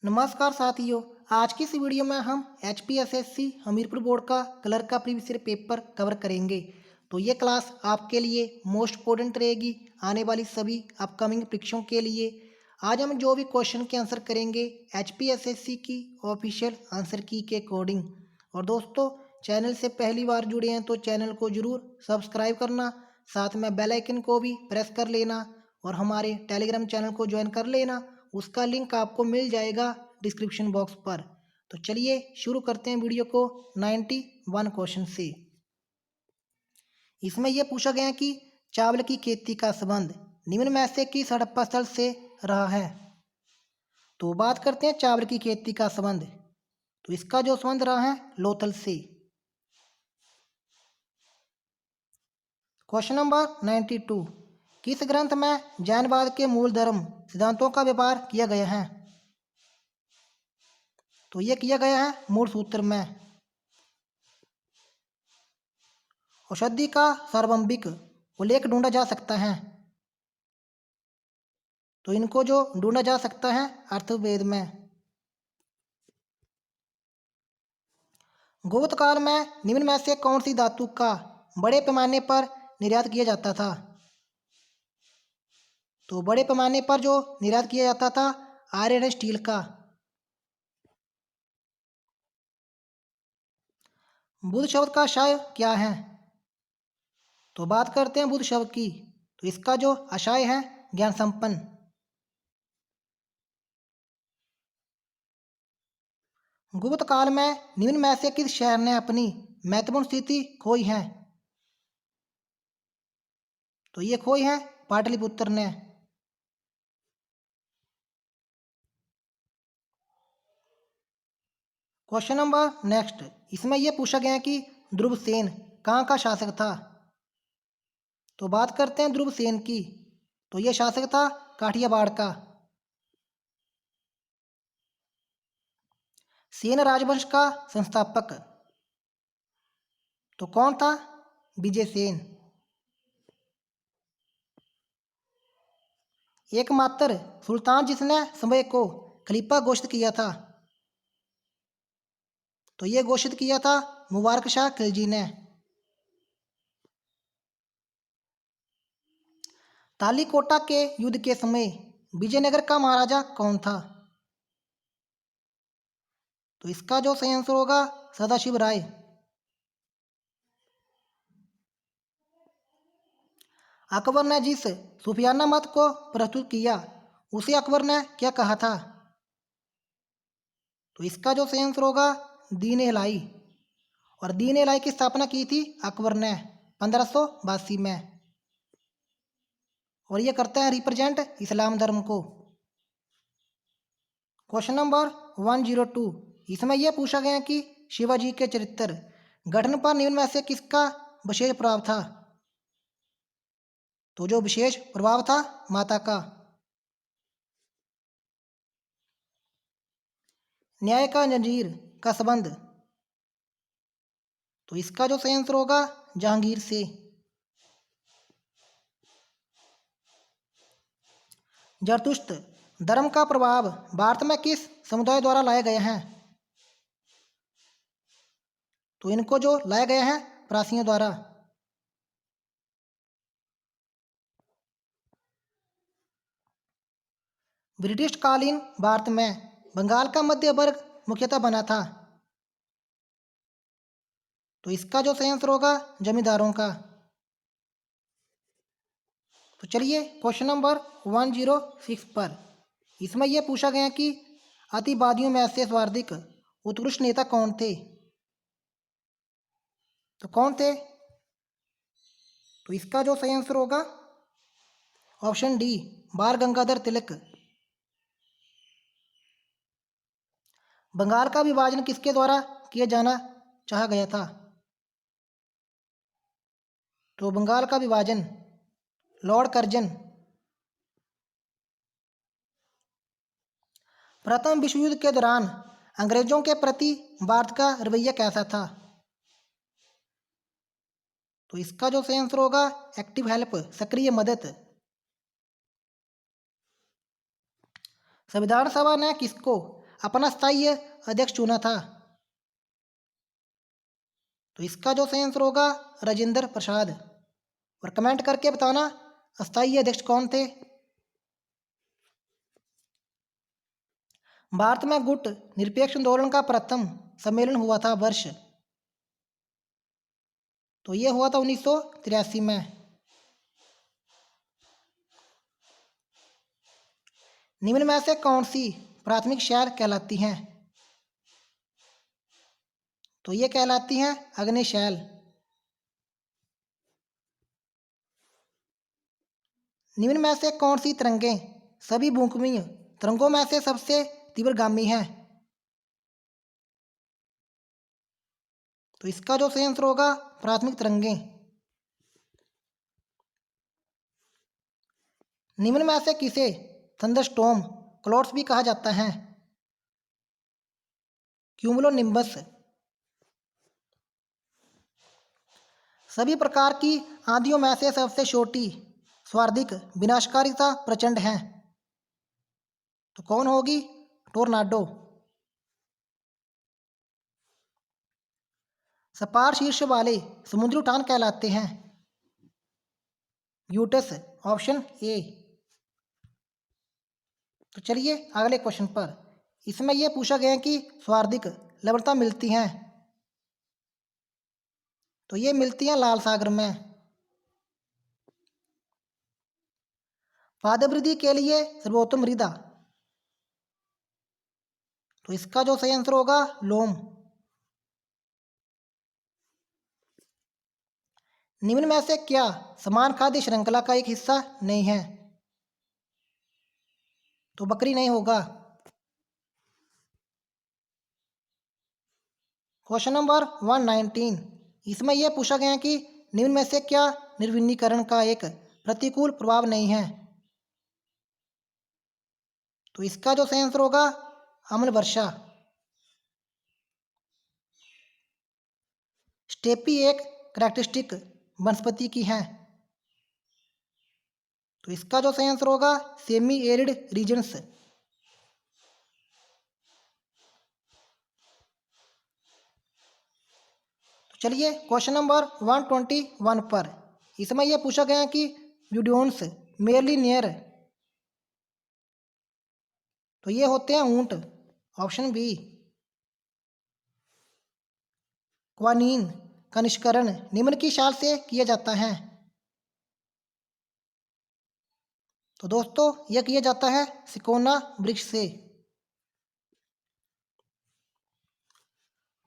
नमस्कार साथियों। आज की इस वीडियो में हम HPSSC हमीरपुर बोर्ड का कलर का प्रीवियस ईयर पेपर कवर करेंगे। तो ये क्लास आपके लिए मोस्ट इम्पोर्टेंट रहेगी आने वाली सभी अपकमिंग परीक्षाओं के लिए। आज हम जो भी क्वेश्चन के आंसर करेंगे HPSSC की ऑफिशियल आंसर की के अकॉर्डिंग। और दोस्तों, चैनल से पहली बार जुड़े हैं तो चैनल को ज़रूर सब्सक्राइब करना, साथ में बेल आइकन को भी प्रेस कर लेना और हमारे टेलीग्राम चैनल को ज्वाइन कर लेना। उसका लिंक आपको मिल जाएगा डिस्क्रिप्शन बॉक्स पर। तो चलिए शुरू करते हैं वीडियो को 91 क्वेश्चन से। इसमें यह पूछा गया कि चावल की खेती का संबंध निम्न में से किस हड़प्पा स्थल से रहा है। तो बात करते हैं चावल की खेती का संबंध। तो इसका जो संबंध रहा है लोथल से। क्वेश्चन नंबर 92, किस ग्रंथ में जैनवाद के मूल धर्म सिद्धांतों का व्यवहार किया गया है। तो यह किया गया है मूल सूत्र में। औषधि का सार्वभौमिक उल्लेख ढूंढा जा सकता है। तो इनको जो ढूंढा जा सकता है अर्थवेद में। गुप्त काल में निम्न में से कौन सी धातु का बड़े पैमाने पर निर्यात किया जाता था। तो बड़े पैमाने पर जो निर्यात किया जाता था आयरन स्टील का। बुध शब्द का आशय क्या है। तो बात करते हैं बुध शब्द की। तो इसका जो आशय है ज्ञान संपन्न। गुप्त काल में निम्न में से किस शहर ने अपनी महत्वपूर्ण स्थिति खोई है। तो ये खोई है पाटलिपुत्र ने। क्वेश्चन नंबर नेक्स्ट, इसमें यह पूछा गया कि ध्रुवसेन कहाँ का शासक था। तो बात करते हैं ध्रुवसेन की। तो यह शासक था काठियावाड़ का। सेन राजवंश का संस्थापक तो कौन था। विजय सेन। एकमात्र सुल्तान जिसने समय को खलीफा घोषित किया था। तो यह घोषित किया था मुबारक शाह खिलजी ने। तालीकोटा के युद्ध के समय विजयनगर का महाराजा कौन था। तो इसका जो सही आंसर होगा सदाशिव राय। अकबर ने जिस सूफियाना मत को प्रस्तुत किया उसे अकबर ने क्या कहा था। तो इसका जो सही आंसर होगा दीन इलाही। और दीन इलाही की स्थापना की थी अकबर ने 1582 में। और ये करता है रिप्रेजेंट इस्लाम धर्म को। क्वेश्चन नंबर 102, इसमें यह पूछा गया कि शिवाजी के चरित्र गठन पर निम्न में से किसका विशेष प्रभाव था। तो जो विशेष प्रभाव था माता का। न्याय का जंजीर का संबंध। तो इसका जो सही आंसर होगा जहांगीर से। जरतुस्त धर्म का प्रभाव भारत में किस समुदाय द्वारा लाया गया है। तो इनको जो लाया गया है प्रासियों द्वारा। ब्रिटिश कालीन भारत में बंगाल का मध्य वर्ग मुख्यतः बना था। तो इसका जो सही आंसर होगा जमींदारों का। तो चलिए क्वेश्चन नंबर 106 पर। इसमें यह पूछा गया कि अतिवादियों में से सर्वाधिक उत्कृष्ट नेता कौन थे। तो कौन थे। तो इसका जो सही आंसर होगा ऑप्शन डी बाल गंगाधर तिलक। बंगाल का विभाजन किसके द्वारा किया जाना चाहा गया था। तो बंगाल का विभाजन लॉर्ड कर्जन। प्रथम विश्व युद्ध के दौरान अंग्रेजों के प्रति भारत का रवैया कैसा था। तो इसका जो सही आंसर होगा एक्टिव हेल्प सक्रिय मदद। संविधान सभा ने किसको अपना स्थायी अध्यक्ष चुना था? तो इसका जो सही आंसर होगा राजेंद्र प्रसाद। और कमेंट करके बताना अस्थायी अध्यक्ष कौन थे। भारत में गुट निरपेक्ष आंदोलन का प्रथम सम्मेलन हुआ था वर्ष? तो ये हुआ था 1983 में। निम्न में से कौन सी प्राथमिक शैल कहलाती हैं? तो ये कहलाती हैं अग्नि शैल। निम्न में से कौन सी तरंगें सभी भूकंपीय तरंगों में से सबसे तीव्रगामी है? तो इसका जो सही आंसर होगा प्राथमिक तरंगें। निम्न में से किसे थंडरस्टॉर्म क्लाउड्स भी कहा जाता है? क्यूमुलोनिम्बस। सभी प्रकार की आंधियों में से सबसे छोटी सर्वाधिक विनाशकारिता प्रचंड है? तो कौन होगी? टोर्नाडो। सपाट शीर्ष वाले समुद्री उठान कहलाते हैं? यूटस। Option A. तो चलिए अगले क्वेश्चन पर। इसमें यह पूछा गया है कि सर्वाधिक लवणता मिलती हैं? तो ये मिलती हैं लाल सागर में। पादवृद्धि के लिए सर्वोत्तम मृदा? तो इसका जो सही आंसर होगा लोम। निम्न में से क्या समान खाद्य श्रृंखला का एक हिस्सा नहीं है? तो बकरी नहीं होगा। Question number 119। इसमें यह पूछा गया है कि निम्न में से क्या निर्विनीकरण का एक प्रतिकूल प्रभाव नहीं है? तो इसका जो सही आंसर होगा अम्ल वर्षा। स्टेपी एक कैरेक्टरिस्टिक वनस्पति की है? तो इसका जो सही आंसर होगा सेमी एरिड रीजन्स। तो चलिए क्वेश्चन नंबर 121 पर। इसमें यह पूछा गया है कि ब्यूडियोन्स मेरली नियर? तो ये होते हैं ऊंट। Option B. क्वानीन का निष्करण निम्न की साल से किया जाता है? तो दोस्तों यह किया जाता है सिकोना वृक्ष से।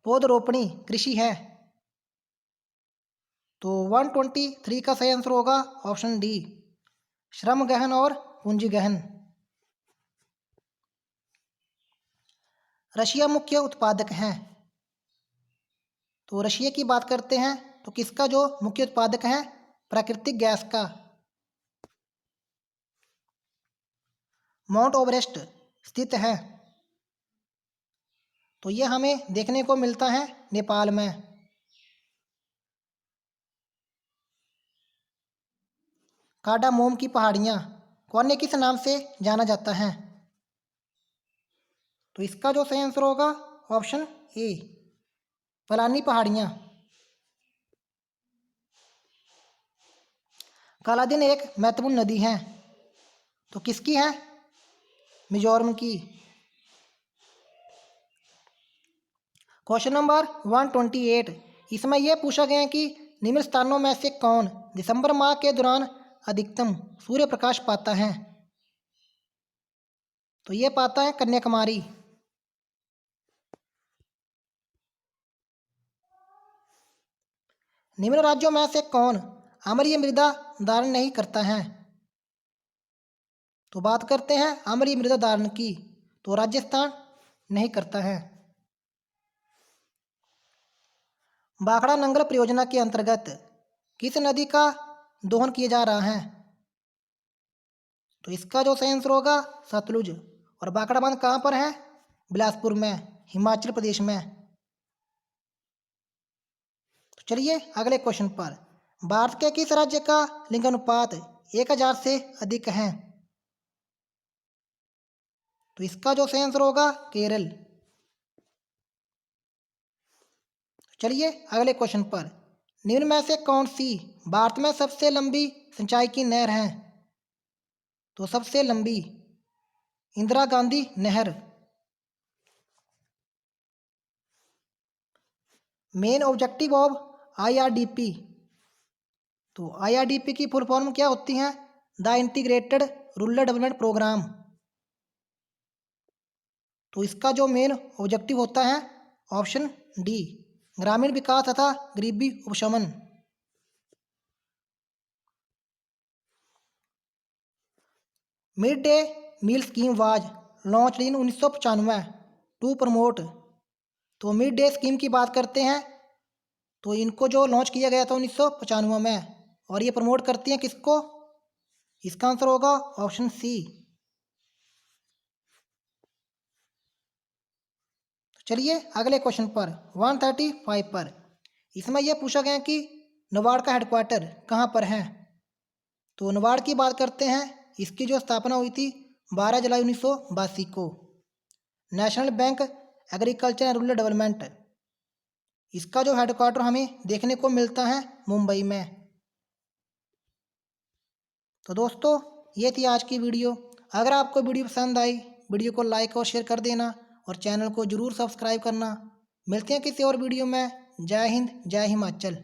पौधरोपणी कृषि है? तो 123 का सही आंसर होगा ऑप्शन डी श्रम गहन और पूंजी गहन। रशिया मुख्य उत्पादक है? तो रशिया की बात करते हैं तो किसका जो मुख्य उत्पादक है? प्राकृतिक गैस का। माउंट एवरेस्ट स्थित है? तो यह हमें देखने को मिलता है नेपाल में। कार्डामोम की पहाड़ियाँ को अन्य किस नाम से जाना जाता है? तो इसका जो सही आंसर होगा ऑप्शन ए पलानी पहाड़ियाँ। कालादीन एक महत्वपूर्ण नदी है? तो किसकी है? मिजोरम की। Question number 128। इसमें यह पूछा गया है कि निम्न स्थानों में से कौन दिसंबर माह के दौरान अधिकतम सूर्य प्रकाश पाता है? तो ये पाता है कन्याकुमारी। निम्न राज्यों में से कौन अम्लीय मृदा धारण नहीं करता है? तो बात करते हैं अम्लीय मृदा धारण की। तो राजस्थान नहीं करता है। भाखड़ा नंगल परियोजना के अंतर्गत किस नदी का दोहन किया जा रहा है? तो इसका जो सही आंसर होगा सतलुज। और भाखड़ा बांध कहाँ पर है? बिलासपुर में, हिमाचल प्रदेश में। तो चलिए अगले क्वेश्चन पर। भारत के किस राज्य का लिंगानुपात 1000 से अधिक है? तो इसका जो सही आंसर होगा केरल। चलिए अगले क्वेश्चन पर, निम्न में से कौन सी भारत में सबसे लंबी सिंचाई की नहर है? तो सबसे लंबी इंदिरा गांधी नहर। मेन ऑब्जेक्टिव ऑफ आईआरडीपी, तो आईआरडीपी की फुल फॉर्म क्या होती है? The integrated rural development programme. तो इसका जो मेन ऑब्जेक्टिव होता है ऑप्शन डी, ग्रामीण विकास तथा गरीबी उपशमन। Mid day meal scheme was launch in 1995 to promote. तो मिड डे स्कीम की बात करते हैं, तो इनको जो लॉन्च किया गया था 1995 में, और ये प्रमोट करती हैं किसको? इसका आंसर होगा ऑप्शन सी। चलिए अगले क्वेश्चन पर 135 पर, इसमें यह पूछा गया कि नबार्ड का हेडक्वार्टर कहाँ पर है? तो नबार्ड की बात करते हैं, इसकी जो स्थापना हुई थी 12 जुलाई 1982 को। National bank agriculture and rural development, इसका जो हेडक्वार्टर हमें देखने को मिलता है मुंबई में। तो दोस्तों ये थी आज की वीडियो। अगर आपको वीडियो पसंद आई, वीडियो को लाइक और शेयर कर देना और चैनल को ज़रूर सब्सक्राइब करना। मिलते हैं किसी और वीडियो में। जय हिंद, जय हिमाचल।